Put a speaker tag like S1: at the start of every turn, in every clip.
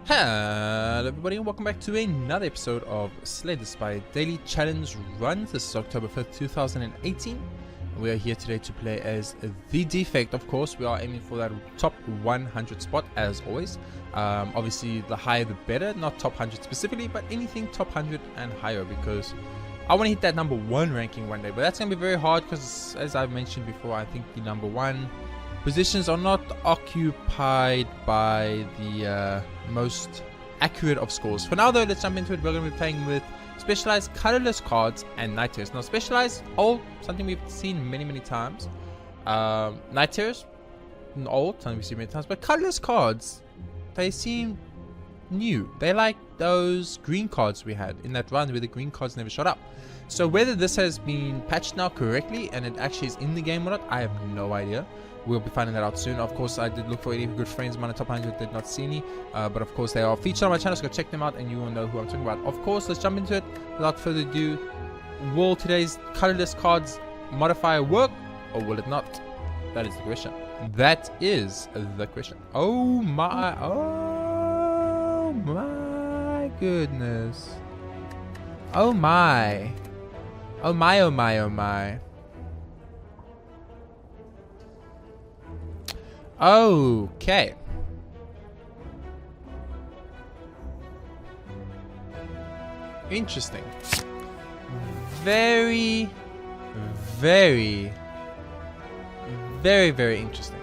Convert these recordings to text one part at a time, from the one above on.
S1: Hello everybody and welcome back to another episode of Slay the Spire Daily Challenge Run. This is October 5th, 2018. We are here today to play as the Defect. Of course, we are aiming for that top 100 spot as always. Obviously, the higher the better, not top 100 specifically, but anything top 100 and higher, because I want to hit that number 1 ranking one day. But that's going to be very hard because, as I've mentioned before, I think the number 1 positions are not occupied by the most accurate of scores. For now though, let's jump into it. We're going to be playing with specialized colorless cards and night terrors. Now specialized, old, something we've seen many times. Night terrors, old, something we've seen many times. But colorless cards, they seem new. They like those green cards we had in that run where the green cards never showed up. So whether this has been patched now correctly and it actually is in the game or not, I have no idea. We'll be finding that out soon. Of course, I did look for any good friends of mine in top 100, did not see any. But of course, they are featured on my channel, so go check them out and you will know who I'm talking about. Of course, let's jump into it. Without further ado, will today's colorless cards modifier work or will it not? That is the question. That is the question. Oh my goodness. Oh my. Oh my, oh my, oh my. Okay. Interesting. Very interesting.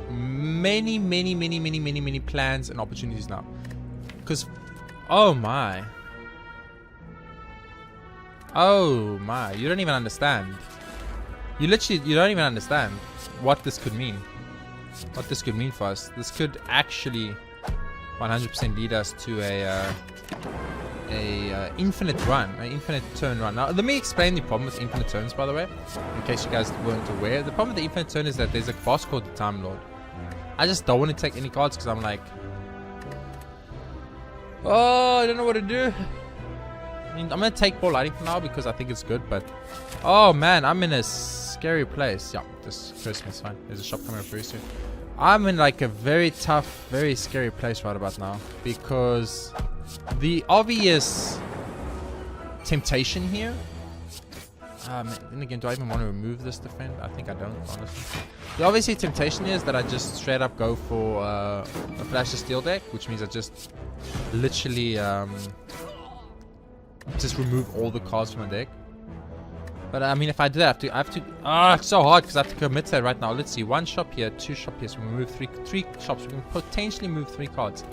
S1: Many plans and opportunities now. Because, oh my, you don't even understand. You don't even understand what this could mean. What this could mean for us. This could actually 100% lead us to a infinite run, an infinite turn run. Now, let me explain the problem with infinite turns, by the way, in case you guys weren't aware. The problem with the infinite turn is that there's a boss called the Time Lord. I just don't want to take any cards because I'm like, oh, I don't know what to do. I mean, I'm gonna take Ball Lighting for now because I think it's good, but oh man, I'm in a scary place. Yeah, this Christmas fine. There's a shop coming up very soon. I'm in like a very tough, very scary place right about now because the obvious temptation here. Then again, do I even want to remove this defend? I think I don't, honestly. The obviously temptation is that I just straight up go for a Flash of Steel deck, which means I just literally just remove all the cards from my deck. But I mean, if I do that, I have to it's so hard because I have to commit to that right now. Let's see, 1 shop here, 2 shop here, so we move three shops. We can potentially move 3 cards.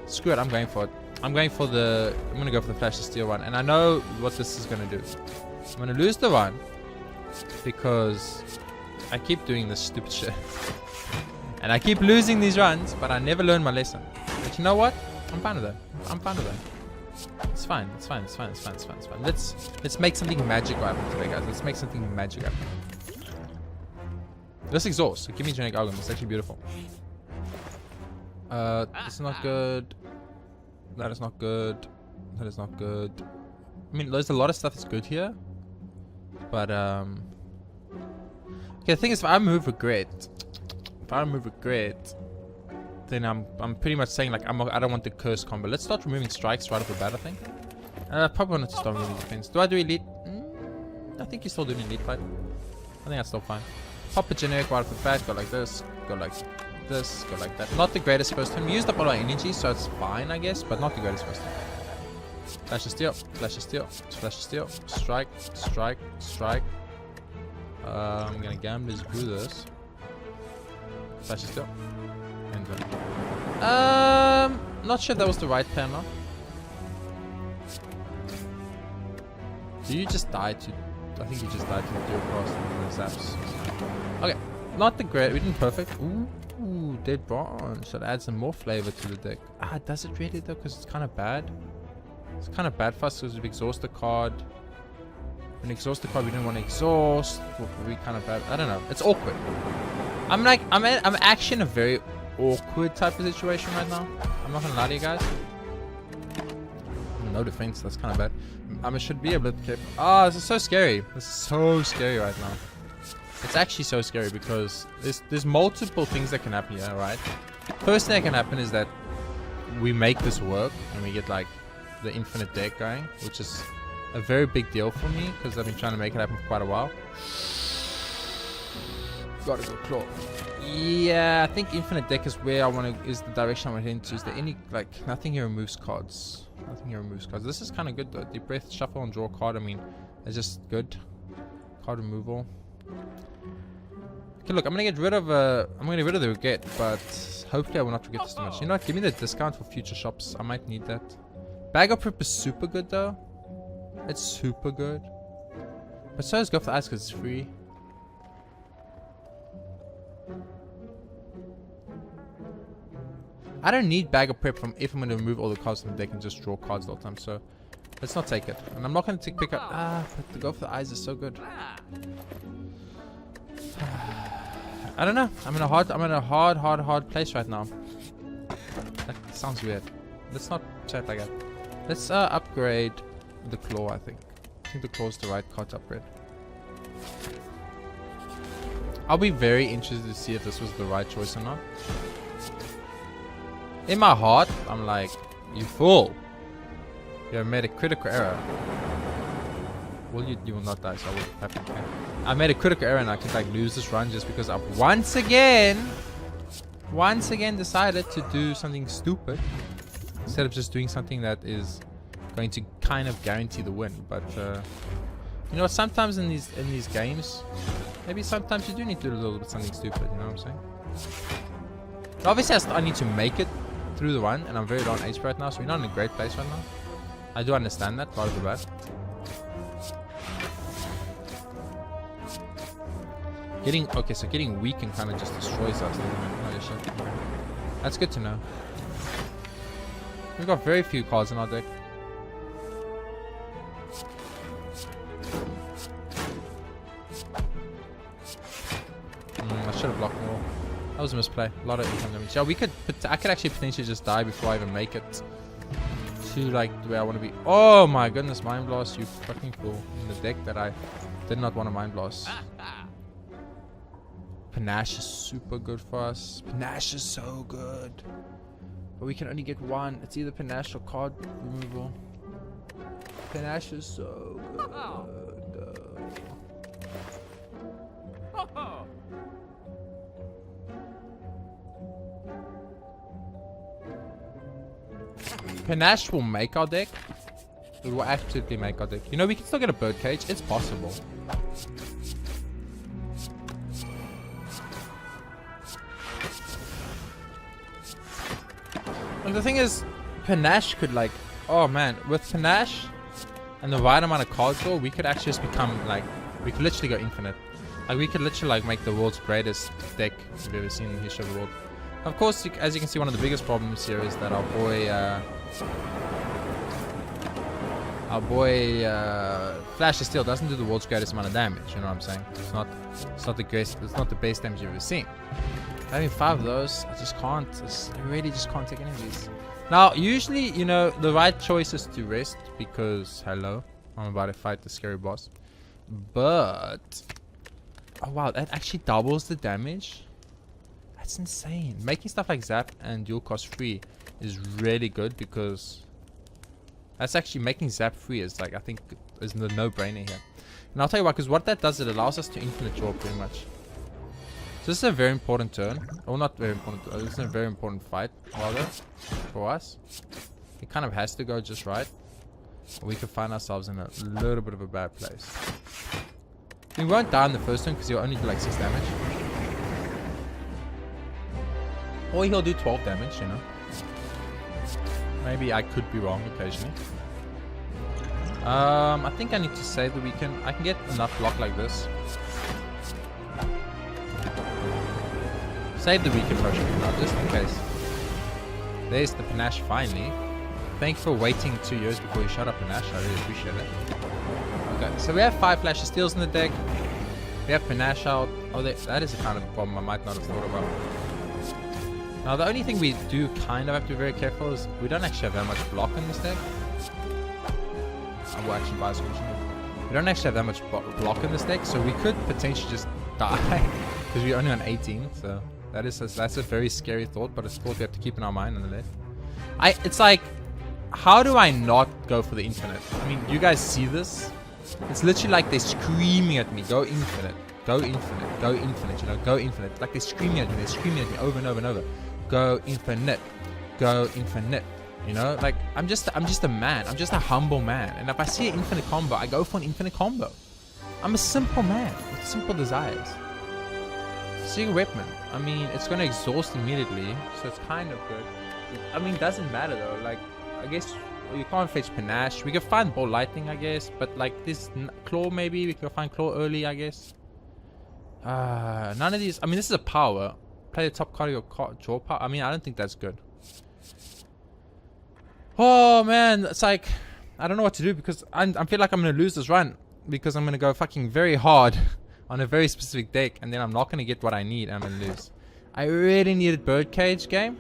S1: Screw it, I'm going for it. I'm gonna go for the Flash of Steel one, and I know what this is gonna do. I'm gonna lose the run because I keep doing this stupid shit. And I keep losing these runs, but I never learn my lesson. But you know what? I'm fine with that. I'm fine with that. It's fine. It's fine. It's fine. It's fine. It's fine. It's fine. Let's make something magical happen today, guys. Let's make something magic happen. Let's exhaust. Give me Genetic Algorithm. It's actually beautiful. This is not good. That is not good. That is not good. I mean, there's a lot of stuff that's good here, but okay. The thing is, if I remove regret, then I'm pretty much saying like I don't want the curse combo. Let's start removing strikes right off the bat, I think. I probably want to start removing defense. Do I do elite? I think you still do elite fight. I think that's still fine. Pop a generic right off the bat. Go like this. Go like this. Go like that. Not the greatest first turn. We used up all our energy, so it's fine, I guess, but not the greatest first turn. Flash of Steel. Flash of Steel. Flash of Steel. Strike. Strike. Strike. I'm gonna gamble through this. Flash of Steel. Not sure if that was the right plan now. Do you just die to... I think you just died to do across the zaps. Okay, not the great. We didn't perfect. Ooh, Dead Bronze. Should add some more flavor to the deck. Does it really though? Because it's kind of bad. It's kind of bad for us because we exhaust a card. When we exhaust the card, we didn't want to exhaust. We kind of bad. I don't know. It's awkward. I'm actually in a very awkward type of situation right now. I'm not gonna lie to you guys. No defense, that's kind of bad. I should be able to keep... this is so scary. This is so scary right now. It's actually so scary because there's multiple things that can happen here, right? First thing that can happen is that we make this work and we get like the infinite deck going, which is a very big deal for me because I've been trying to make it happen for quite a while. Gotta go claw. Yeah, I think infinite deck is where I want to, is the direction I want to head into. Is there any, like, nothing here removes cards. Nothing here removes cards. This is kind of good though. Deep breath, shuffle, and draw a card. I mean, it's just good. Card removal. Okay, look, I'm gonna get rid of the regret, but hopefully I will not forget this too much. You know what? Give me the discount for future shops. I might need that. Bag of Prep is super good though. It's super good. But so is Go for the Ice because it's free. I don't need Bag of Prep from if I'm going to remove all the cards from the deck and just draw cards all the time. So let's not take it. And I'm not going to pick up. But the Go for the Eyes is so good. I don't know. I'm in a hard place right now. That sounds weird. Let's not chat like that. Let's upgrade the claw. I think the claw is the right card to upgrade. I'll be very interested to see if this was the right choice or not. In my heart, I'm like, you fool. You have made a critical error. Well, you will not die, so I will happen. Okay. I made a critical error and I could like lose this run just because I've once again decided to do something stupid instead of just doing something that is going to kind of guarantee the win. But you know, sometimes in these games, maybe sometimes you do need to do a little bit something stupid. You know what I'm saying? But obviously, I need to make it through the run, and I'm very low on HP right now, so we're not in a great place right now. I do understand that part of the bat. Getting weak and kind of just destroys us. That's good to know. We've got very few cards in our deck. I should have blocked more. That was a misplay. A lot of income damage. Yeah, I could actually potentially just die before I even make it to like where I want to be. Oh my goodness, Mind Blast, you fucking fool. In the deck that I did not want to Mind Blast. Panache is super good for us. Panache is so good. But we can only get one. It's either Panache or card removal. Panache is so good. Panache will make our deck. It will absolutely make our deck. You know, we can still get a Birdcage. It's possible. And the thing is, Panache could like... Oh man, with Panache and the right amount of cards draw, we could actually just become like... We could literally go infinite. Like, we could literally like make the world's greatest deck we've ever seen in the history of the world. Of course, as you can see, one of the biggest problems here is that our boy Flash of Steel doesn't do the world's greatest amount of damage. You know what I'm saying? It's not the greatest. It's not the base damage you've ever seen. Having 5 of those, I just can't. I really just can't take any of these. Now, usually, you know, the right choice is to rest because hello, I'm about to fight the scary boss. But oh wow, that actually doubles the damage. That's insane. Making stuff like Zap and dual cost free is really good because that's actually making Zap free is like, I think is the no-brainer here. And I'll tell you why, because what that does, it allows us to infinite draw pretty much. So this is a very important turn. Well, not very important. This is a very important fight, rather, for us. It kind of has to go just right, or we could find ourselves in a little bit of a bad place. We won't die in the first turn because he'll only do like 6 damage. Or he'll do 12 damage, you know. Maybe I could be wrong occasionally. I think I need to save the weekend. I can get enough block like this. Save the weekend potion now, just in case. There's the Panache finally. Thanks for waiting 2 years before you shut up, Panache. I really appreciate it. Okay, so we have 5 Flash of Steels in the deck. We have Panache out. Oh, that is a kind of a problem I might not have thought about. Now, the only thing we do kind of have to be very careful is we don't actually have that much block in this deck. I will actually buy a solution. We don't actually have that much block in this deck, so we could potentially just die because we're only on 18. So that's a very scary thought, but it's a thought we have to keep in our mind nonetheless. It's like, how do I not go for the infinite? I mean, you guys see this? It's literally like they're screaming at me, go infinite, go infinite, go infinite, you know, go infinite. Like they're screaming at me, over and over and over. Go infinite, you know? Like, I'm just a man, I'm just a humble man. And if I see an infinite combo, I go for an infinite combo. I'm a simple man with simple desires. Seeing weapon, I mean, it's gonna exhaust immediately, so it's kind of good. I mean, doesn't matter though, like, I guess you can't fetch panache. We can find ball lightning, I guess, but like this claw, maybe we can find claw early, I guess. None of these. I mean, this is a power. Play the top card of your draw power. I mean, I don't think that's good. Oh man, it's like I don't know what to do because I feel like I'm gonna lose this run because I'm gonna go fucking very hard on a very specific deck, and then I'm not gonna get what I need, and I'm gonna lose. I really needed birdcage game.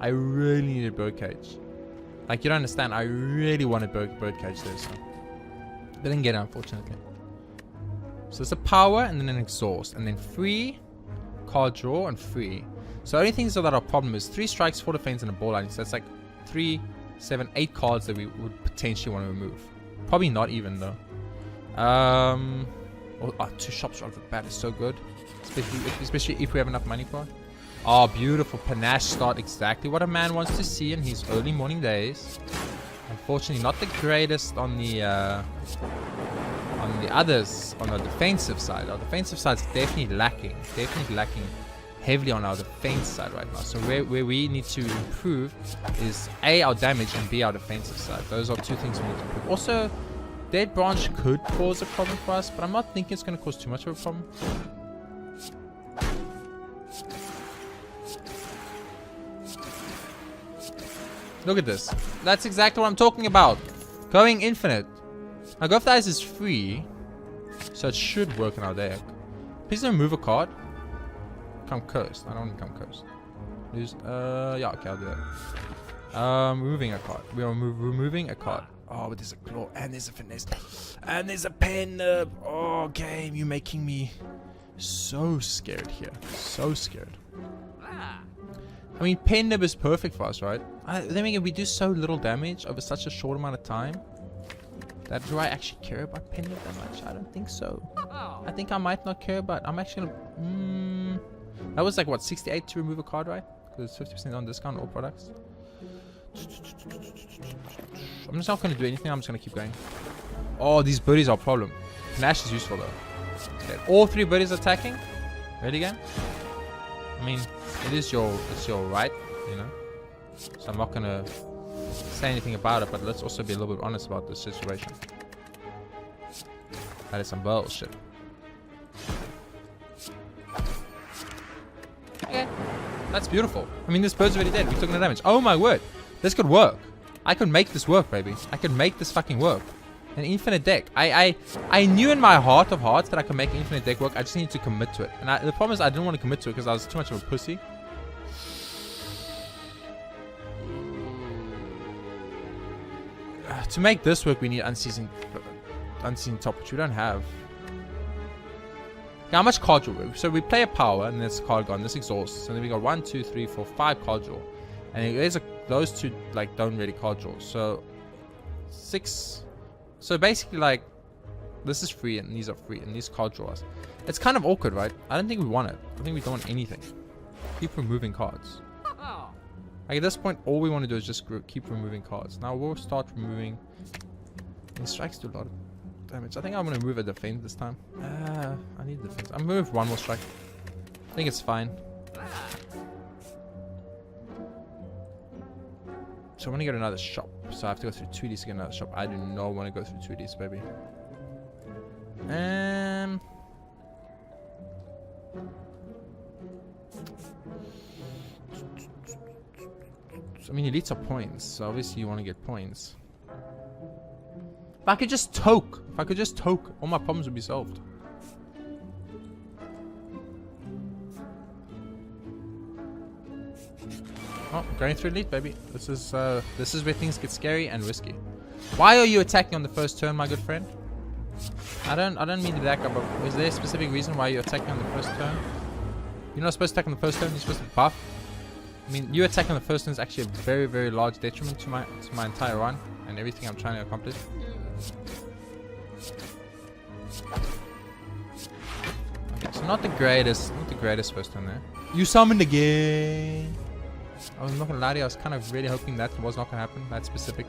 S1: I really needed birdcage. Like, you don't understand. I really wanted birdcage there, so didn't get it, unfortunately. So it's a power and then an exhaust, and then free, card draw, and free. So the only things that are a problem is 3 strikes, 4 defense, and a ball lightning. So that's like 3, 7, 8 cards that we would potentially want to remove. Probably not even though. 2 shops right off the bat is so good, especially if we have enough money for it. Oh, beautiful panache start, exactly what a man wants to see in his early morning days. Unfortunately, not the greatest on the others, on the defensive side. Our defensive side is definitely lacking heavily on our defense side right now. So where we need to improve is A, our damage, and B, our defensive side. Those are 2 things we need to improve. Also, Dead Branch could cause a problem for us, but I'm not thinking it's going to cause too much of a problem. Look at this. That's exactly what I'm talking about. Going infinite. Now, Go for the Eyes is free, so it should work in our deck. Please don't move a card. Come coast. I don't want to come coast. Lose. Yeah, okay, I'll do that. Removing a card. We are removing a card. Oh, but there's a claw, and there's a finesse, and there's a pen. Oh, game, you're making me so scared here. So scared. I mean, pen nib is perfect for us, right? Then again, we do so little damage over such a short amount of time. That do I actually care about pen nib that much? I don't think so. I think I might not care about. I'm actually gonna. That was like what, 68 to remove a card, right? Because it's 50% on discount all products. I'm just not gonna do anything. I'm just gonna keep going. Oh, these birdies are a problem. Nash is useful though. Okay, all 3 birdies attacking. Ready game? I mean, it's your right, you know. So I'm not gonna say anything about it, but let's also be a little bit honest about this situation. That is some bullshit. Okay, that's beautiful. I mean, this bird's already dead. We took no damage. Oh my word, this could work. I could make this work, baby. I could make this fucking work. An infinite deck. I knew in my heart of hearts that I could make an infinite deck work. I just needed to commit to it. And the problem is I didn't want to commit to it because I was too much of a pussy. To make this work, we need unseen top, which we don't have. Okay, how much card draw? So we play a power, and this card gone. This exhausts. So then we got 1, 2, 3, 4, 5 card draw, and there's those 2 like don't really card draw. So 6. So basically, like, this is free, and these are free, and these card draws. It's kind of awkward, right? I don't think we want it. I think we don't want anything. Keep removing cards. Like, at this point, all we want to do is just keep removing cards. Now we'll start removing. And strikes do a lot of damage. I think I'm going to move a defense this time. I need defense. I'm going to move 1 more strike. I think it's fine. So I want to get another shop. So I have to go through 2Ds to get another shop. I do not want to go through 2Ds, baby. I mean, elites are points, so obviously you want to get points. If I could just toke, all my problems would be solved. Oh, going through elite, baby. This is where things get scary and risky. Why are you attacking on the first turn, my good friend? I don't mean to back up, but is there a specific reason why you're attacking on the first turn? You're not supposed to attack on the first turn. You're supposed to buff. I mean, you attacking the first one is actually a very, very large detriment to my entire run and everything I'm trying to accomplish. Okay, so not the greatest first one there. You summoned again. I was not gonna lie to you, I was kind of really hoping that was not gonna happen, that specific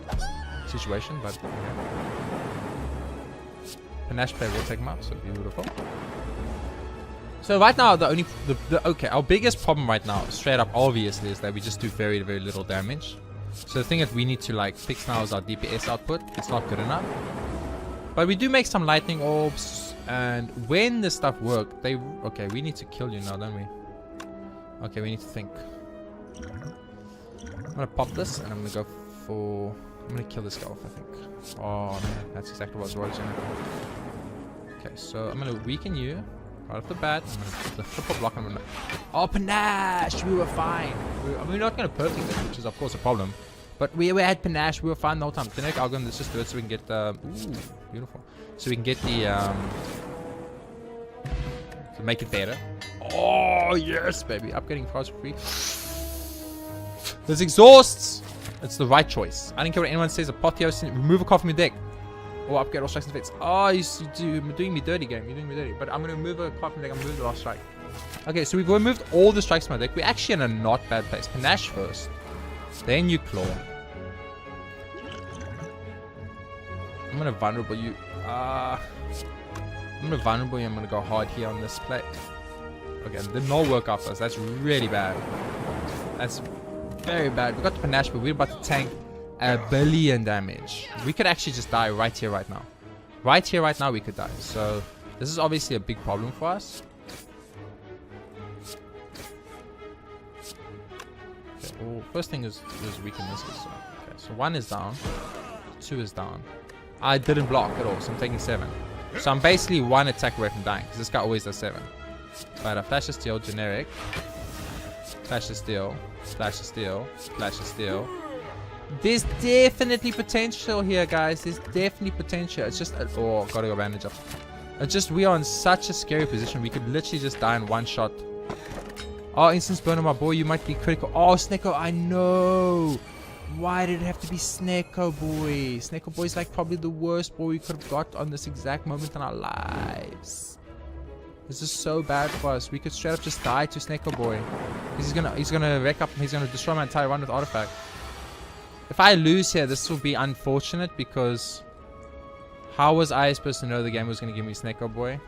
S1: situation, but okay. Panache player will take him out, so beautiful. So right now, okay, our biggest problem right now, straight up, obviously, is that we just do very, very little damage. So the thing that we need to like fix now is our DPS output. It's not good enough. But we do make some lightning orbs, and when this stuff works, okay, we need to kill you now, don't we? Okay, we need to think. I'm gonna pop this, and I'm gonna go for... I'm gonna kill this guy off, I think. Oh man, that's exactly what I was working on. Okay, so I'm gonna weaken you right off the bat. I'm gonna put the triple block. I'm gonna... Oh, panache! We were fine. I mean, we're not gonna perfect it, which is of course a problem. But we had panache. We were fine the whole time. Generic algorithm. Let's just do it so we can get the... Ooh, beautiful. So we can get the... to make it better. Oh yes, baby! Upgrading fast for free. There's exhausts. It's the right choice. I don't care what anyone says. Apotheos, remove a card from your deck. Or upgrade all strikes and defense. Oh, you're doing me dirty, game. You're doing me dirty. But I'm going to remove a card from the deck. I'm going to remove the last strike. Okay, so we've removed all the strikes from my deck. We're actually in a not bad place. Panache first. Then you claw. I'm going to vulnerable you. I'm going to vulnerable you. I'm going to go hard here on this play. Okay, it did not work out for us. That's really bad. That's very bad. We got the panache, but we're about to tank a billion damage. We could actually just die right here, right now. Right here, right now, we could die. So this is obviously a big problem for us. Okay, well, first thing is weaken this. Okay, so 1 is down. 2 is down. I didn't block at all, so I'm taking 7. So I'm basically 1 attack away from dying, because this guy always does 7. But a flash of steel, generic. Flash of steel. Flash of steel. Flash of steel. There's definitely potential here, guys. There's definitely potential. It's just... Oh, gotta go bandage up. It's just we are in such a scary position. We could literally just die in one shot. Oh, instance burner, my boy. You might be critical. Oh, Snecko. I know. Why did it have to be Snecko boy? Snecko boy is like probably the worst boy we could have got on this exact moment in our lives. This is so bad for us. We could straight up just die to Snecko boy. He's gonna wreck up. He's gonna destroy my entire run with artifact. If I lose here, this will be unfortunate because how was I supposed to know the game was gonna give me Snecko boy?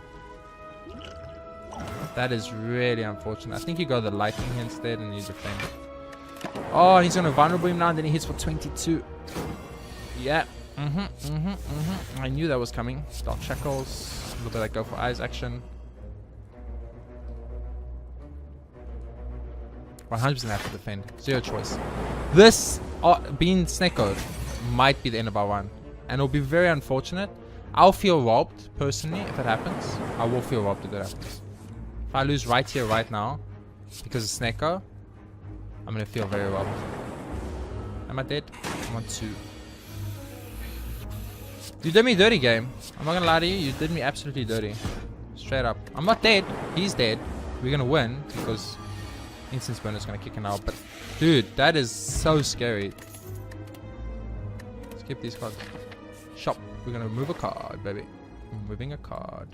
S1: That is really unfortunate. I think you go the lightning here instead and you defend. Oh, he's gonna vulnerable him now and then he hits for 22. Yeah. I knew that was coming. Dark shackles. A little bit like go for eyes action. 100% have to defend. Zero choice. This being Snecko might be the end of our run. And it'll be very unfortunate. I'll feel robbed, personally, if it happens. I will feel robbed if that happens. If I lose right here, right now, because of Snecko, I'm going to feel very robbed. Am I dead? I want to... You did me dirty, game. I'm not going to lie to you. You did me absolutely dirty. Straight up. I'm not dead. He's dead. We're going to win because... Instance burner is going to kick him out. But, dude, that is so scary. Skip these cards. Shop. We're going to remove a card, baby. Removing a card.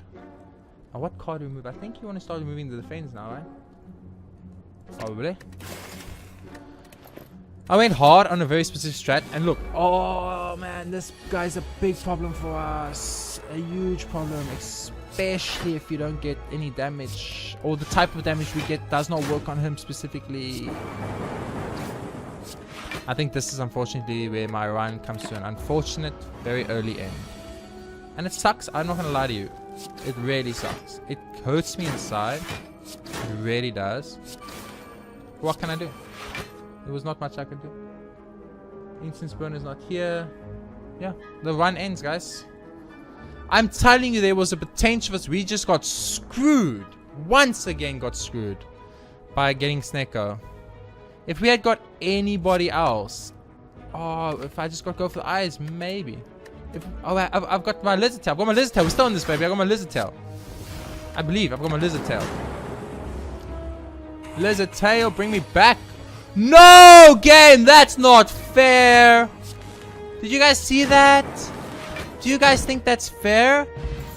S1: Oh, what card do we move? I think you want to start removing the defense now, right? Probably. I went hard on a very specific strat. And look. Oh, man. This guy's a big problem for us. A huge problem. Especially if you don't get any damage. Or the type of damage we get does not work on him specifically. I think this is unfortunately where my run comes to an unfortunate, very early end. And it sucks. I'm not going to lie to you. It really sucks. It hurts me inside. It really does. What can I do? There was not much I could do. Instance burner is not here. Yeah, the run ends, guys. I'm telling you, there was a potential for us. We just got screwed. Once again got screwed by getting Snecko. If we had got anybody else. Oh, if I just got go for the eyes, maybe. I've got my lizard tail. I've got my lizard tail. We're still on this, baby. I got my lizard tail. I believe I've got my lizard tail. Lizard tail, bring me back. No, game! That's not fair! Did you guys see that? Do you guys think that's fair?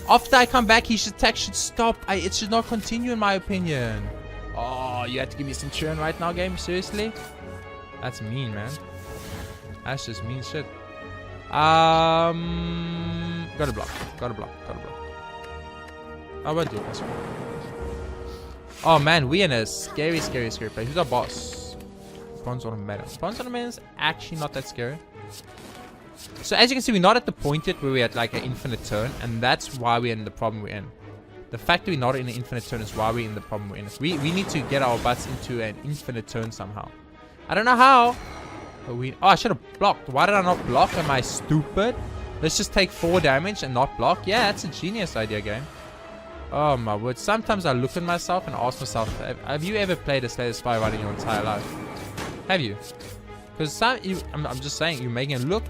S1: After I come back, his attack should stop. It should not continue, in my opinion. Oh, you had to give me some churn right now, game? Seriously? That's mean, man. That's just mean shit. Gotta block. Gotta block. Gotta block. I won't do it. That's fine. Oh, man. We in a scary place. Who's our boss? Bronze Ornament. Bronze Ornament is actually not that scary. So as you can see, we're not at the point yet where we're at like an infinite turn, and that's why we're in the problem we're in. The fact that we're not in an infinite turn is why we're in the problem we're in. We need to get our butts into an infinite turn somehow. I don't know how. But I should have blocked. Why did I not block? Am I stupid? Let's just take 4 damage and not block. Yeah, that's a genius idea, game. Oh my word. Sometimes I look at myself and ask myself, have you ever played a Slay the Spire in your entire life? Have you? Because I'm just saying, you're making it look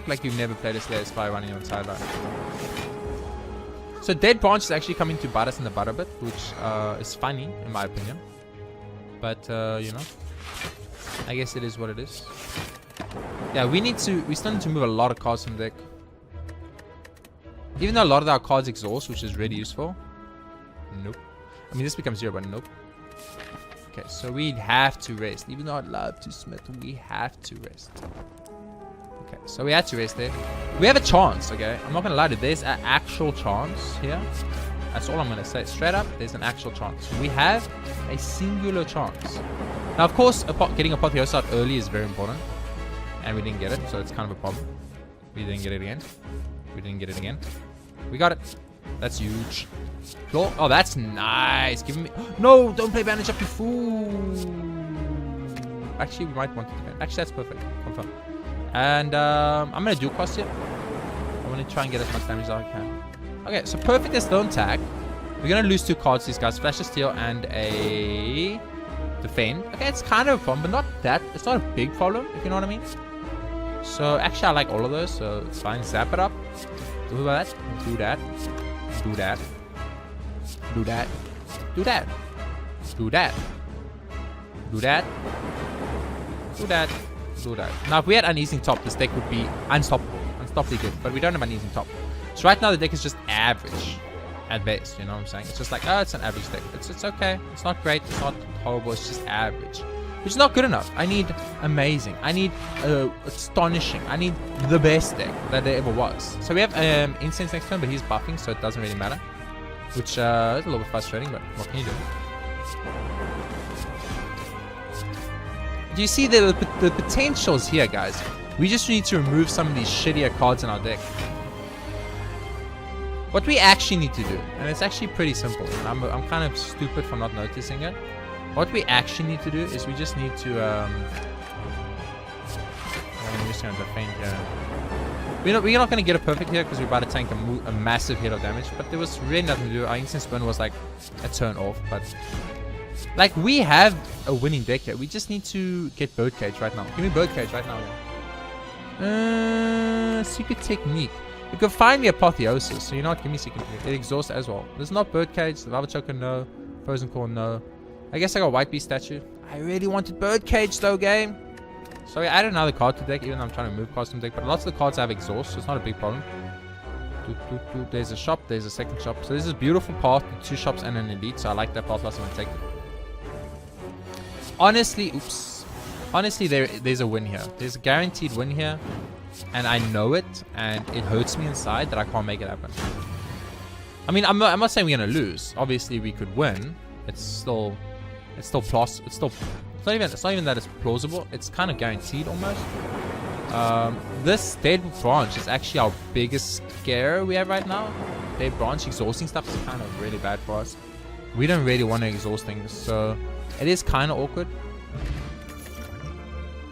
S1: like you've never played a Slay the Spire in your entire life. So Dead Branch is actually coming to bite us in the butt a bit, which is funny in my opinion. But you know, I guess it is what it is. Yeah, we still need to move a lot of cards from the deck. Even though a lot of our cards exhaust, which is really useful. Nope. I mean, this becomes 0, but nope. Okay, so we have to rest. Even though I'd love to smith, we have to rest. Okay, so we had to rest there. We have a chance, okay? I'm not gonna lie to you. There's an actual chance here. That's all I'm gonna say. Straight up, there's an actual chance. We have a singular chance. Now, of course, getting Apotheosis out early is very important. And we didn't get it, so it's kind of a problem. We didn't get it again. We didn't get it again. We got it. That's huge. Claw. Oh, that's nice. Give me... No, don't play bandage up, you fool. Actually, we might want to defend. Actually, that's perfect. Confirm. And I'm going to dual cost here. I want to try and get as much damage as I can. Okay, so perfect is don't tag. We're going to lose 2 cards, these guys. Flash of Steel and a... Defend. Okay, it's kind of a problem, but not that. It's not a big problem, if you know what I mean. So, actually, I like all of those, so it's fine. Zap it up. Do that. Do that. Do that. Do that. Do that. Do that. Do that. Do that. Do that. Now, if we had Uneasing Top, this deck would be unstoppable. Unstoppably good. But we don't have Uneasing Top. So right now, the deck is just average. At best, you know what I'm saying? It's just like, oh, it's an average deck. It's okay. It's not great. It's not horrible. It's just average. Which is not good enough. I need amazing. I need astonishing. I need the best deck that there ever was. So we have Incense next turn, but he's buffing, so it doesn't really matter. Which is a little bit frustrating, but what can you do? Do you see the potentials here, guys? We just need to remove some of these shittier cards in our deck. What we actually need to do, and it's actually pretty simple, and I'm kind of stupid for not noticing it. What we actually need to do is we just need to I'm just going to defend here. We're not going to get a perfect here because we're about to tank a massive hit of damage, but there was really nothing to do. Our Instant Spin was like a turn off, but like we have a winning deck here. We just need to get Birdcage right now. Give me Birdcage right now. Yeah. Secret Technique. You can find me Apotheosis, so you know what? Give me Secret Technique. It exhausts as well. There's not Birdcage. The Lava Choker, no. Frozen Core, no. I guess I got White Beast Statue. I really wanted Birdcage though, game. So I added another card to the deck, even though I'm trying to move cards from the deck. But lots of the cards have exhaust, so it's not a big problem. There's a shop, there's a second shop. So this is a beautiful path, 2 shops and an elite. So I like that path, last I'm gonna take it. Honestly, oops. Honestly, there's a win here. There's a guaranteed win here. And I know it, and it hurts me inside that I can't make it happen. I mean, I'm not saying we're gonna lose. Obviously, we could win. It's not even that it's plausible. It's kind of guaranteed almost. This Dead Branch is actually our biggest scare we have right now. Dead Branch exhausting stuff is kind of really bad for us. We don't really want to exhaust things, so it is kind of awkward.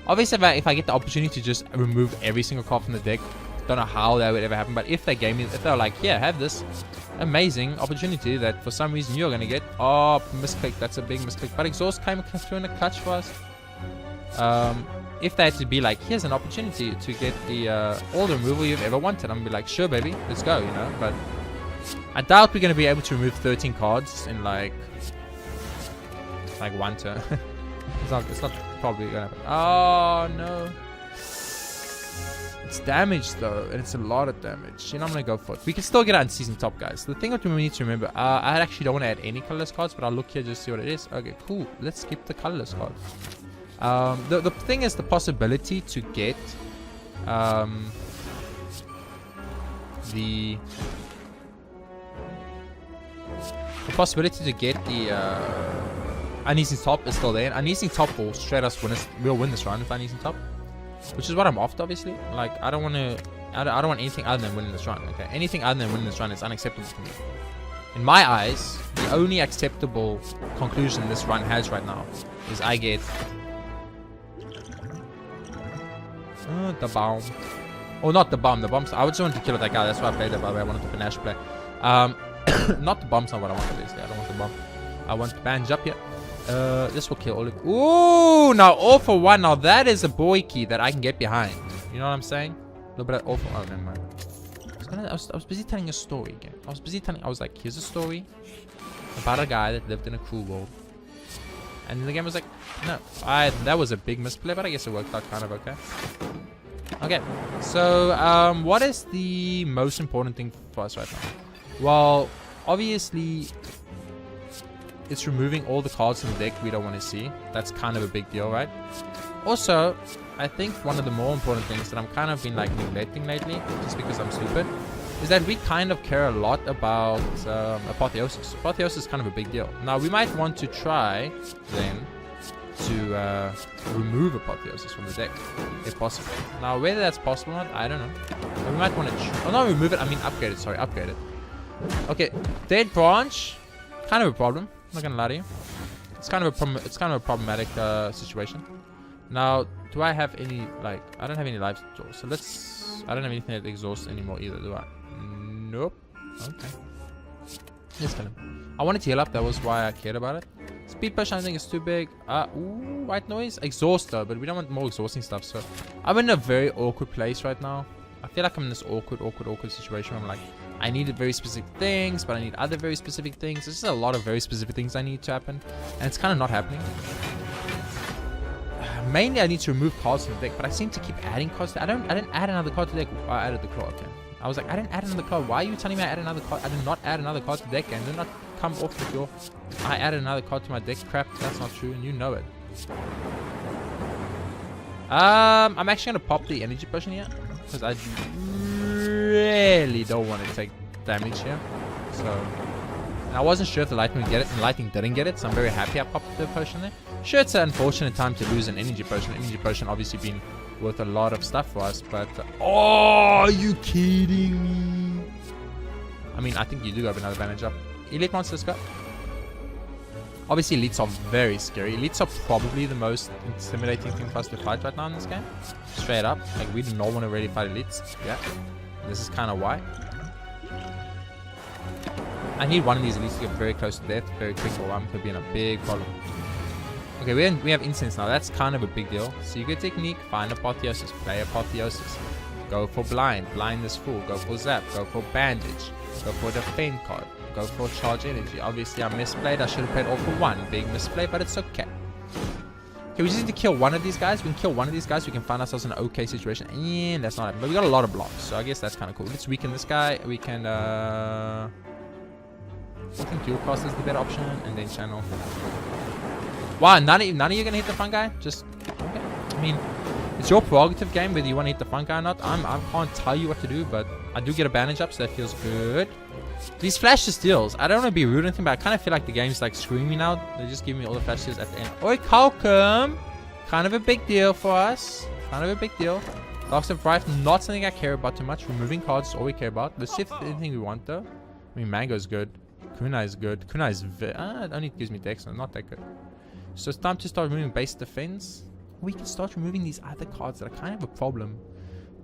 S1: Obviously, if I get the opportunity to just remove every single card from the deck, don't know how that would ever happen. But if they gave me, if they're like, yeah, have this amazing opportunity that for some reason you're gonna get, oh, misclick, that's a big misclick. But exhaust came through in a clutch for us. If they had to be like, here's an opportunity to get the all the removal you've ever wanted, I'm gonna be like, sure, baby, let's go, you know. But I doubt we're gonna be able to remove 13 cards in like one turn. It's not probably gonna happen. Oh no. It's damage though, and it's a lot of damage. You know, I'm gonna go for it. We can still get out in season top, guys. The thing that we need to remember, I actually don't want to add any colorless cards, but I'll look here just to see what it is. Okay, cool. Let's skip the colorless card. The thing is the possibility to get the possibility to get the uneasy top is still there. Uneasy top will straight us win. We'll win this round with uneasy top, which is what I'm after, obviously. Like I don't want anything other than winning this round. Okay, anything other than winning this round is unacceptable to me. In my eyes, the only acceptable conclusion this run has right now is I get the bomb. Oh, not the bomb. The bomb's. I just wanted to kill that guy. That's why I played that. By the way, I wanted to panache play. Not the bomb's not what I want, obviously. I don't want the bomb. I want the bandage up here. This will kill all of. Ooh, now all for one. Now that is a boy key that I can get behind. You know what I'm saying? A little bit of all for. Oh, never mind. I was busy telling a story again. I was like, here's a story about a guy that lived in a cool world. And the game was like, no. That was a big misplay, but I guess it worked out kind of okay. Okay, so what is the most important thing for us right now? Well, obviously, it's removing all the cards in the deck we don't want to see. That's kind of a big deal, right? Also, I think one of the more important things that I'm kind of been like neglecting lately, just because I'm stupid, is that we kind of care a lot about Apotheosis. Apotheosis is kind of a big deal. Now, we might want to try, then, to remove Apotheosis from the deck, if possible. Now, whether that's possible or not, I don't know. But we might want to... Oh, not remove it, I mean upgrade it. Sorry, upgrade it. Okay, Dead Branch, kind of a problem. I'm not gonna lie to you. It's kind of a problematic situation. Now, do I have any, like... I don't have any life draws, so let's... I don't have anything that exhausts anymore either, do I? Nope. Okay. Let's kill him. I wanted to heal up, that was why I cared about it. Speed push I think is too big. Ooh, white noise. Exhaust though, but we don't want more exhausting stuff, so... I'm in a very awkward place right now. I feel like I'm in this awkward situation where I'm like, I need very specific things, but I need other very specific things. There's just a lot of very specific things I need to happen, and it's kind of not happening. Mainly I need to remove cards from the deck, but I seem to keep adding cards. I didn't add another card to the deck. I added the claw, okay. I was like, I didn't add another card. Why are you telling me I added another card? I did not add another card to the deck, and do not come off with your... I added another card to my deck. Crap, that's not true, and you know it. I'm actually gonna pop the energy potion here, because I really don't want to take damage here. So, and I wasn't sure if the lightning would get it, and the lightning didn't get it, so I'm very happy I popped the potion there. Sure, it's an unfortunate time to lose an energy potion. Energy potion obviously been worth a lot of stuff for us, but oh, are you kidding me? I mean, I think you do have another advantage up. Elite monsters, go. Obviously, elites are very scary. Elites are probably the most intimidating thing for us to fight right now in this game. Straight up, like we do not want to really fight elites. Yeah, this is kind of why. I need one of these elites to get very close to death very quick, or I'm gonna be in a big problem. Okay, we have incense now. That's kind of a big deal. So you get technique, find Apotheosis, play Apotheosis. Go for blind this fool. Go for zap, go for bandage, go for defend card, go for charge energy. Obviously I misplayed. I should have played all for one. Big misplay, but it's okay. Okay, we just need to kill one of these guys. We can kill one of these guys, we can find ourselves in an okay situation. And that's not happening. But we got a lot of blocks, so I guess that's kind of cool. Let's weaken this guy. We can I think dual cast is the better option, and then channel. Wow, none of you gonna hit the fun guy? Just okay. I mean, it's your prerogative game whether you want to hit the fun guy or not. I can't tell you what to do, but I do get a bandage up, so that feels good. These flash steals, I don't want to be rude or anything, but I kind of feel like the game's like screwing me now. They just give me all the flash steals at the end. Oi, Calcum! Kind of a big deal for us. Kind of a big deal. Lost of Rife, not something I care about too much. Removing cards is all we care about. Let's see if there's anything we want though. I mean, Mango's good. Kunai is good. Kunai is it only gives me Dex, so not that good. So it's time to start removing base defense. We can start removing these other cards that are kind of a problem.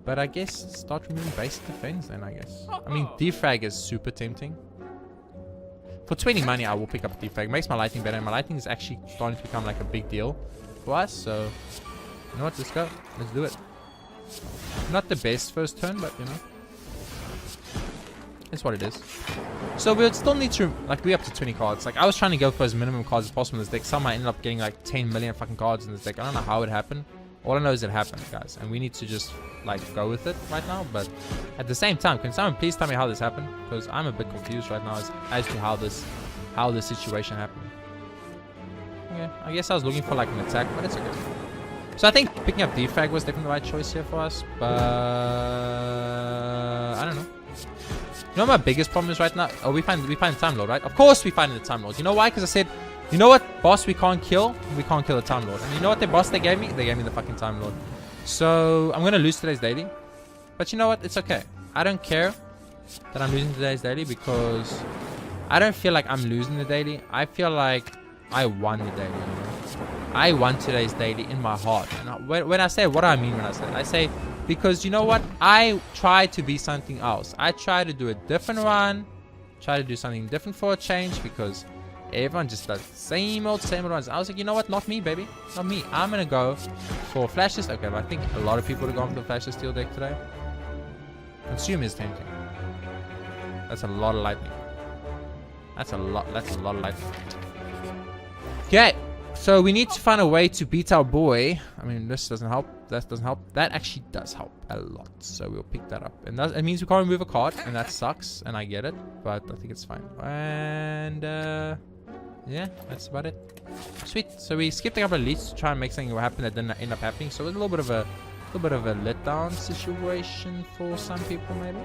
S1: But I guess start removing base defense then, I guess. I mean, defrag is super tempting. For 20 money, I will pick up defrag. Makes my lighting better. And my lighting is actually starting to become like a big deal for us. So, you know what? Let's go. Let's do it. Not the best first turn, but you know. It's what it is. So we would still need to like be up to 20 cards. Like I was trying to go for as minimum cards as possible in this deck. Somehow I ended up getting like 10 million fucking cards in this deck. I don't know how it happened. All I know is it happened, guys, and we need to just like go with it right now. But at the same time, can someone please tell me how this happened? Because I'm a bit confused right now as to how this situation happened. Okay, I guess I was looking for like an attack, but it's okay. So I think picking up defrag was definitely the right choice here for us, but I don't know. You know what my biggest problem is right now? Oh, we find the Time Lord, right? Of course we find the Time Lord. You know why? Because I said, you know what, boss, we can't kill? We can't kill the Time Lord. And you know what the boss they gave me? They gave me the fucking Time Lord. So I'm gonna lose today's daily. But you know what? It's okay. I don't care that I'm losing today's daily because I don't feel like I'm losing the daily. I feel like I won the daily. You know? I won today's daily in my heart. And when I say, what do I mean when I say it? I say, because you know what? I try to be something else. I try to do a different run. Try to do something different for a change because everyone just does the same old runs. I was like, you know what? Not me, baby. Not me. I'm going to go for Flashes. Okay, but I think a lot of people have gone for the Flashes Steel deck today. Consume is tempting. That's a lot of lightning. That's a lot of lightning. Okay. So we need to find a way to beat our boy. I mean, this doesn't help. That doesn't help. That actually does help a lot. So we'll pick that up. And it means we can't remove a card. And that sucks. And I get it. But I think it's fine. And yeah, that's about it. Sweet. So we skipped a couple of leads to try and make something happen that didn't end up happening. So it was a little bit of a letdown situation for some people maybe.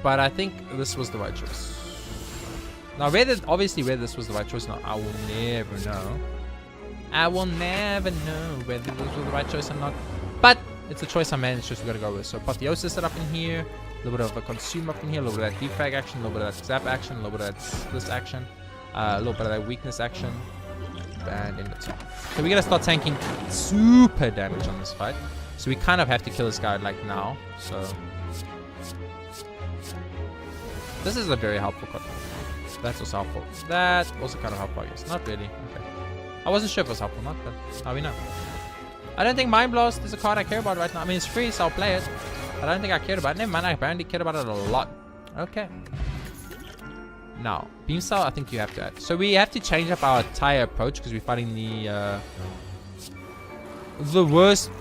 S1: But I think this was the right choice. Now, obviously whether this was the right choice or not, I will never know. I will never know whether this was the right choice or not. But it's a choice I made. It's just we gotta go with. So Apotheosis set up in here, a little bit of a Consume up in here, a little bit of that defrag action, a little bit of that zap action, a little bit of that this action, a little bit of that weakness action, and in the top. So we gotta start tanking super damage on this fight. So we kind of have to kill this guy like now. So this is a very helpful card. That's also helpful. That also kind of helpful, I guess. Not really. Okay. I wasn't sure if it was helpful or not, but now we know. I don't think Mind Blast is a card I care about right now. I mean, it's free, so I'll play it. But I don't think I cared about it. Never mind, I apparently cared about it a lot. Okay. Now, Beam Cell, I think you have to add. So we have to change up our entire approach because we're fighting the worst.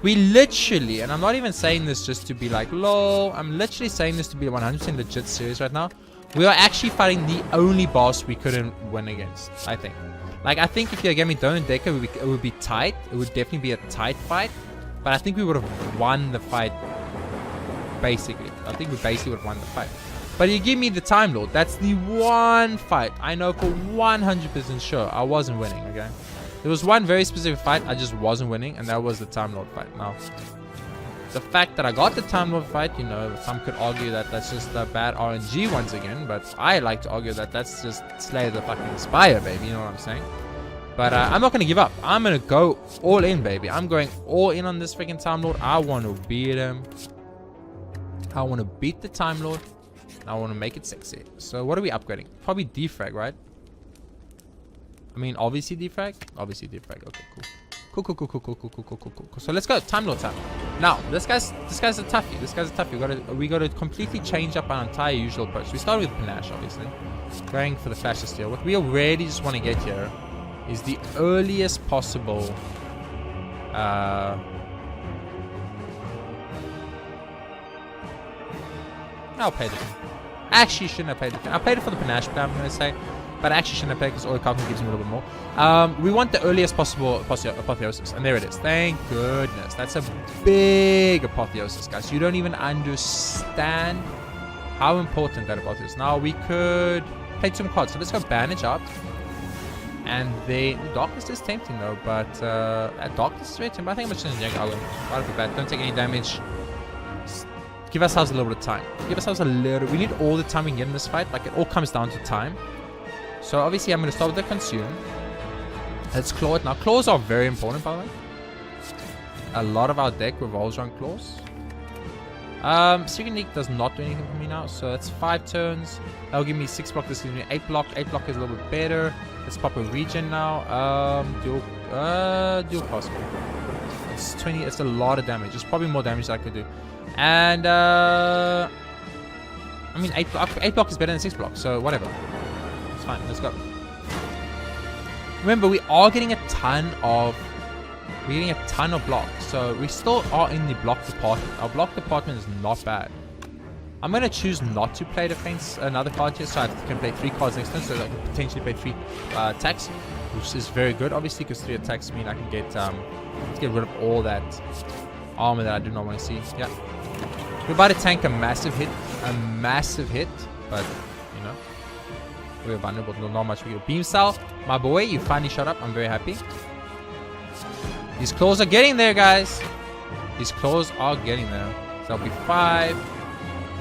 S1: We literally, and I'm not even saying this just to be like, lol. I'm literally saying this to be 100% legit serious right now. We are actually fighting the only boss we couldn't win against, I think. Like, I think if you gave me Don and Decker, it would be tight. It would definitely be a tight fight. But I think we would have won the fight, basically. I think we basically would have won the fight. But you give me the Time Lord. That's the one fight I know for 100% sure I wasn't winning, okay? There was one very specific fight I just wasn't winning, and that was the Time Lord fight. Now, the fact that I got the Time Lord fight, you know, some could argue that that's just a bad RNG once again, but I like to argue that that's just Slay the fucking Spire, baby, you know what I'm saying? But I'm not going to give up. I'm going to go all in, baby. I'm going all in on this freaking Time Lord. I want to beat him. I want to beat the Time Lord. I want to make it sexy. So what are we upgrading? Probably defrag, right? I mean, obviously defrag. Obviously defrag. Okay, cool. Cool. So let's go. Time Lord time. Now, this guy's a toughie. This guy's a toughie. We gotta completely change up our entire usual approach. We started with Panache, obviously. Going for the Flash of Steel. What we already just want to get here is the earliest possible I'll pay the actually shouldn't have paid the I paid it for the Panache, but I'm gonna say. But I actually shouldn't have played because Oil Calculator gives me a little bit more. We want the earliest possible Apotheosis. And there it is. Thank goodness. That's a big Apotheosis, guys. You don't even understand how important that Apotheosis is. Now, we could play some cards. So let's go Bandage up. And the Darkness is tempting, though. But Darkness is very tempting. I think I'm just going to inject Algo right off the bat. Don't take any damage. Just give ourselves a little bit of time. Give ourselves a little... We need all the time we can get in this fight. Like, it all comes down to time. So obviously I'm going to start with the Consume. Let's claw it now. Claws are very important, by the way. A lot of our deck revolves around claws. Second League does not do anything for me now. So that's 5 turns. That'll give me 6 block. This gives me 8 block. 8 block is a little bit better. Let's pop a regen now. Dual possible. It's 20. It's a lot of damage. It's probably more damage than I could do. And I mean, 8 block is better than 6 block, so whatever. It's fine. Let's go. Remember, we are getting a ton of blocks, so we still are in the block department. Our block department is not bad. I'm gonna choose not to play defense another card here, so I can play 3 cards next turn, so I can potentially play 3 attacks, which is very good, obviously, because 3 attacks mean I can get let's get rid of all that armor that I do not want to see. Yeah, we're about to tank a massive hit, but you know, we're vulnerable. Not much we can do. Beam Cell, my boy, you finally shut up. I'm very happy. These claws are getting there, guys. These claws are getting there. So that'll be 5.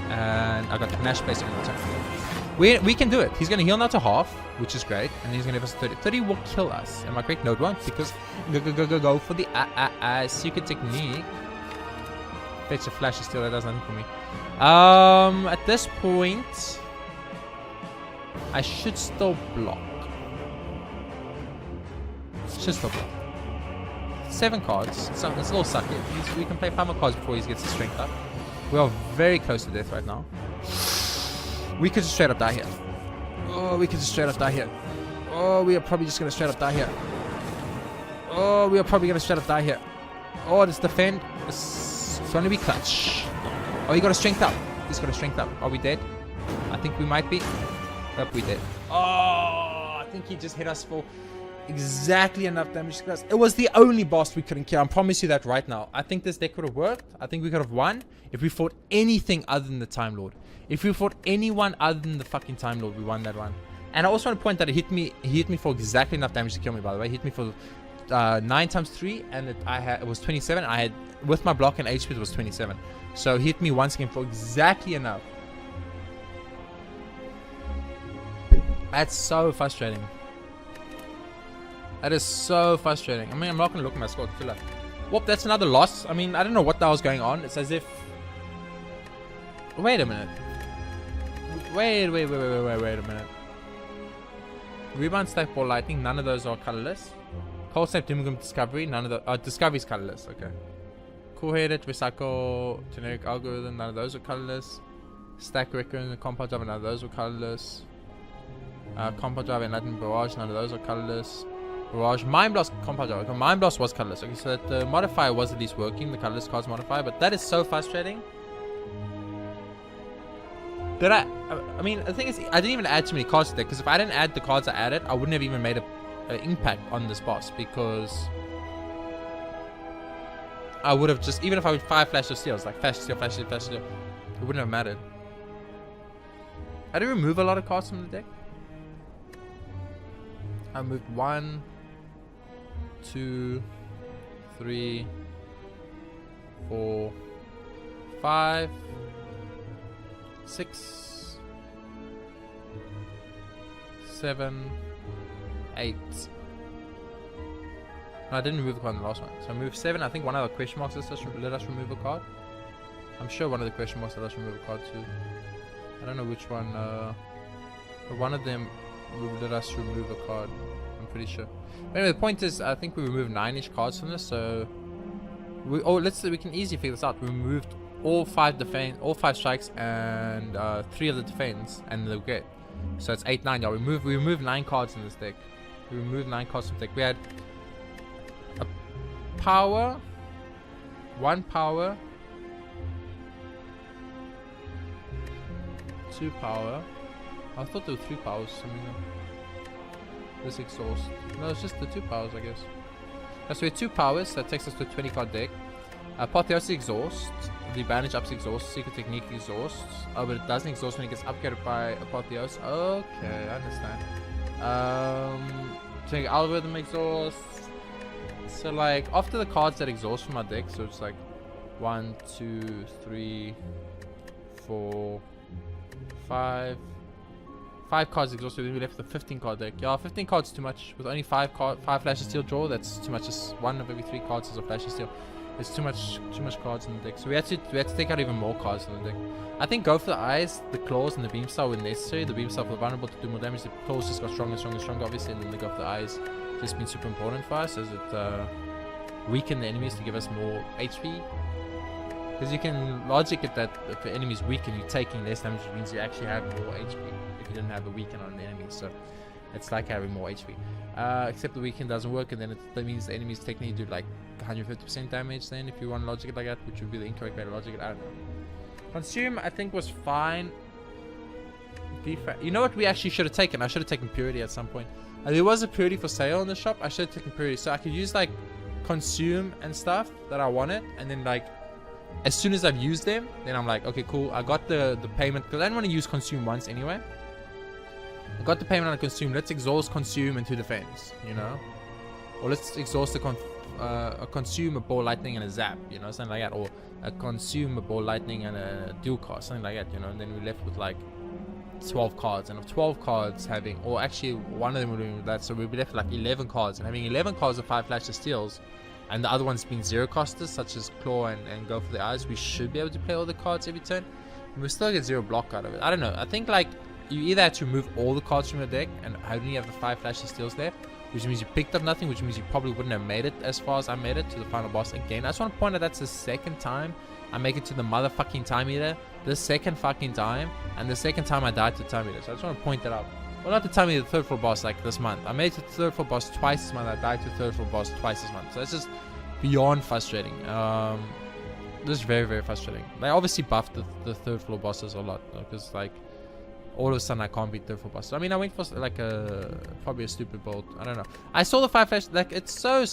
S1: And I got the Nash placing on the attack. We can do it. He's going to heal now to half, which is great. And he's going to give us 30. 30 will kill us. Am I correct? No, it won't. Because go for the secret technique. Fetch a flash steal. That does nothing for me. At this point, I should still block. 7 cards. It's a little sucky. We can play 5 more cards before he gets his strength up. We are very close to death right now. We could just straight up die here. Oh, we could just straight up die here. Oh, we are probably just going to straight up die here. Oh, we are probably going to straight up die here. Oh, this defend. It's going to be clutch. Oh, he got a strength up. He's got a strength up. Are we dead? I think we might be. Nope, we dead. Oh, I think he just hit us for exactly enough damage to kill us. It was the only boss we couldn't kill. I promise you that right now. I think this deck would have worked. I think we could have won if we fought anything other than the Time Lord. If we fought anyone other than the fucking Time Lord, we won that one. And I also want to point that he hit me for exactly enough damage to kill me, by the way. He hit me for 9 times 3, and it was 27. I had, with my block and HP, it was 27. So he hit me once again for exactly enough. That's so frustrating. That is so frustrating. I mean, I'm not going to look at my score. Like, whoop, that's another loss. I mean, I don't know what the hell's going on. It's as if... Wait a minute. Wait a minute. Rebound, Stack, Ball, Lightning. None of those are colorless. Cold Snap, Doomgum, Discovery. None of the... Discovery's colorless. Okay. Cool-Headed, Recycle, Generic Algorithm. None of those are colorless. Stack, Recurrent, Compound Drive. None of those are colorless. Compound Drive and Lightning Barrage. None of those are colorless. Barrage, Mind Blast, Compound Drive. Okay, Mind Blast was colorless. Okay, so that the modifier was at least working, the colorless cards modifier, but that is so frustrating. That I mean, the thing is, I didn't even add too many cards to that, because if I didn't add the cards I added, I wouldn't have even made an impact on this boss, because I would have just, even if I would 5 Flash of Steals, like Flash Steal, Flash Steal, Flash Steal, it wouldn't have mattered. I did remove a lot of cards from the deck. I moved 1, 2, 3, 4, 5, 6, 7, 8. No, I didn't remove a card in the last one. So I moved 7. I think one of the question marks let us remove a card. I'm sure one of the question marks let us remove a card too. I don't know which one. But one of them let us remove a card. I'm pretty sure. But anyway, the point is, I think we removed 9-ish cards from this. So we can easily figure this out. We removed all 5 defense, all 5 strikes, and 3 of the defense, and the great. So it's 8, 9. Yeah, we removed 9 cards in this deck. We removed 9 cards from the deck. We had a power, 1 power, 2 power. I thought there were 3 powers. I mean, this exhaust. No, it's just the 2 powers, I guess. So we have 2 powers. That takes us to a 20 card deck. Apotheosis exhaust. The bandage ups exhaust. Secret technique exhausts. Oh, but it doesn't exhaust when it gets upgraded by Apotheosis. Okay, I understand. So algorithm exhausts. So like after the cards that exhaust from our deck, so it's like 1, 2, 3, 4, 5. 5 cards exhausted, then we left with a 15 card deck. Yeah, 15 cards is too much. With only 5 Flash of Steel draw, that's too much. Just 1 of every 3 cards is a Flash of Steel. It's too much cards in the deck. So we had to take out even more cards in the deck. I think go for the eyes, the claws, and the beam star when necessary. The beam star for vulnerable to do more damage. The claws just got stronger, obviously, and then the go for the eyes just been super important for us as it weakened the enemies to give us more HP. Because you can logic it that if the enemy's weak and you're taking less damage, it means you actually have more HP if you didn't have a weaken on the enemy. So it's like having more HP. Except the weaken doesn't work, and then that means the enemies technically do like 150% damage then if you want to logic it like that, which would be the incorrect way to logic it. I don't know. Consume, I think, was fine. You know what we actually should have taken? I should have taken Purity at some point. There was a Purity for sale in the shop. I should have taken Purity. So I could use like Consume and stuff that I wanted. And then like, as soon as I've used them, then I'm like, okay, cool. I got the payment. Because I didn't want to use Consume once anyway. I got the payment on a Consume. Let's exhaust, Consume, and 2 defense, you know? Or let's exhaust a Consume, a Ball Lightning, and a Zap, you know? Something like that. Or a Consume, a Ball Lightning, and a Dual Cast. Something like that, you know? And then we're left with like 12 cards, and of 12 cards having, or actually one of them would be that, so we'll be left with like 11 cards, and having 11 cards of 5 flashes steals, and the other ones being 0 costers such as Claw and Go for the Eyes, we should be able to play all the cards every turn, and we still get 0 block out of it. I don't know, I think like you either have to remove all the cards from your deck and only have the 5 flashes steals left, which means you picked up nothing, which means you probably wouldn't have made it as far as I made it to the final boss again. I just want to point out that's the second time I make it to the motherfucking Time Eater. The second fucking time, and the second time I died to Time Eater. So I just want to point that out. Well, not the Time Eater, the 3rd floor boss like this month. I made it to the 3rd floor boss twice this month. I died to the 3rd floor boss twice this month. So it's just beyond frustrating. This is very, very frustrating. They obviously buffed the 3rd floor bosses a lot, because like all of a sudden I can't beat 3rd floor bosses. I mean, I went for like probably a stupid build. I don't know. I saw the 5 flash, like it's so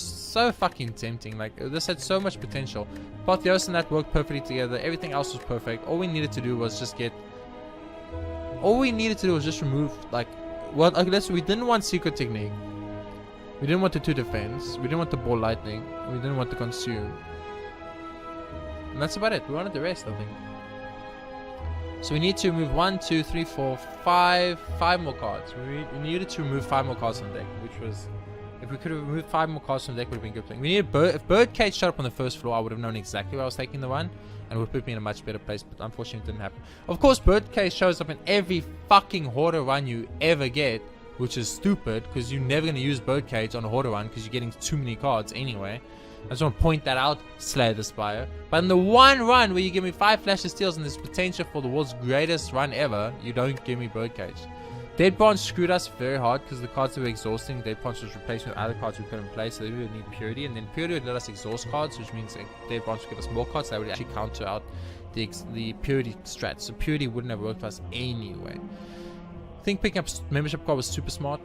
S1: fucking tempting. Like this had so much potential. Apotheosis and that worked perfectly together. Everything else was perfect. All we needed to do was just remove like, well, I guess we didn't want Secret Technique. We didn't want the 2 defense. We didn't want the Ball Lightning. We didn't want the Consume. And that's about it. We wanted the rest, I think. So we need to remove 1, 2, 3, 4, 5 more cards. We needed to remove 5 more cards from the deck, which was, if we could have removed 5 more cards from the deck, would have been a good thing. We needed if Birdcage showed up on the 1st floor, I would have known exactly where I was taking the one, and would put me in a much better place. But unfortunately, it didn't happen. Of course, Birdcage shows up in every fucking Hoarder run you ever get, which is stupid because you're never going to use Birdcage on a Hoarder run because you're getting too many cards anyway. I just want to point that out, Slay the Spire. But in the one run where you give me 5 flashes steals and there's potential for the world's greatest run ever, you don't give me Birdcage. Dead Branch screwed us very hard because the cards that were exhausting, Dead Branch was replaced with other cards we couldn't play, so they would need Purity, and then Purity would let us exhaust cards, which means Dead Branch would give us more cards, so that would actually counter out the Purity strat. So Purity wouldn't have worked for us anyway. I think picking up membership card was super smart.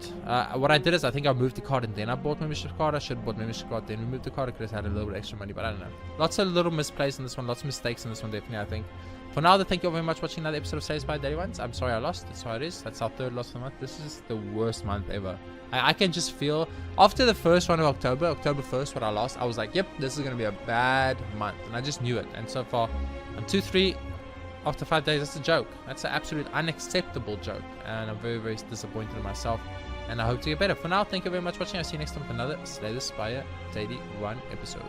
S1: What I did is I think I moved the card and then I bought membership card. I should have bought membership card then removed the card. I could have had a little bit extra money, but I don't know. Lots of little misplays in this one, lots of mistakes in this one, definitely, I think. For now, thank you all very much for watching another episode of Slay the Spire Daily Ones. I'm sorry I lost. That's how it is. That's our 3rd loss of the month. This is the worst month ever. I can just feel, after the first one of October 1st, when I lost, I was like, yep, this is going to be a bad month. And I just knew it. And so far, I'm 2-3. After 5 days, that's a joke. That's an absolute unacceptable joke. And I'm very, very disappointed in myself. And I hope to get better. For now, thank you very much for watching. I'll see you next time with another Slay the Spire Daily 1 episode.